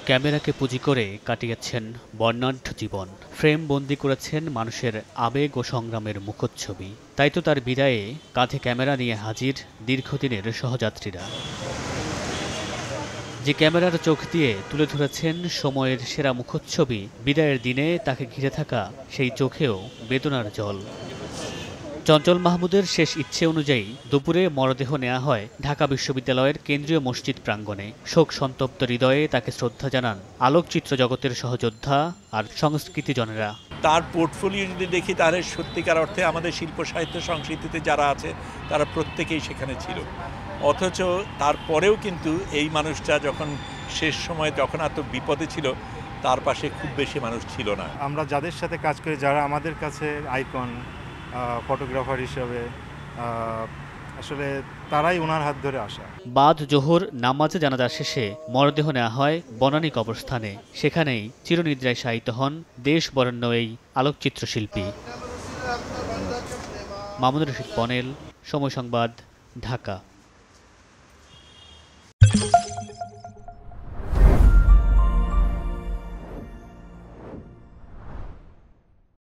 ক্যামেরাকে পুঁজি করে কাটিয়েছেন বর্ণাঢ্য জীবন। ফ্রেম বন্দি করেছেন মানুষের আবেগ ও সংগ্রামের মুখচ্ছবি। তাই তো তার বিদায়ে কাঁধে ক্যামেরা নিয়ে হাজির দীর্ঘদিনের সহযাত্রীরা। যে ক্যামেরার চোখ দিয়ে তুলে ধরেছেন সময়ের সেরা মুখচ্ছবি, বিদায়ের দিনে তাকে ঘিরে থাকা সেই চোখেও বেদনার জল। চঞ্চল মাহমুদের শেষ ইচ্ছে অনুযায়ী দুপুরে মরদেহ নেওয়া হয় ঢাকা বিশ্ববিদ্যালয়ের কেন্দ্রীয় মসজিদ প্রাঙ্গণে। শোক সন্তপ্ত হৃদয়ে তাকে শ্রদ্ধা জানান আলোকচিত্র জগতের সহযোদ্ধা আর সংস্কৃতিজনেরা। তার পোর্টফোলিও যদি দেখি তাহলে সত্যিকার অর্থে আমাদের শিল্প সাহিত্য সংস্কৃতিতে যারা আছে তারা প্রত্যেকেই সেখানে ছিল। অথচ তারপরেও কিন্তু এই মানুষটা যখন শেষ সময় যখন এত বিপদে ছিল তার পাশে খুব বেশি মানুষ ছিল না। আমরা যাদের সাথে কাজ করি, যারা আমাদের কাছে আইকন ফটোগ্রাফার হিসেবে, আসলে তারাই ওনার হাত ধরে আসা। বাদ জোহর নামাজে জানাজা শেষে মরদেহ নেওয়া হয় বনানী কবরস্থানে। সেখানেই চিরনিদ্রায় শায়িত হন দেশ বরেণ্য এই আলোকচিত্র শিল্পী। মামুনুর রশীদ পনেল, সময় সংবাদ, ঢাকা।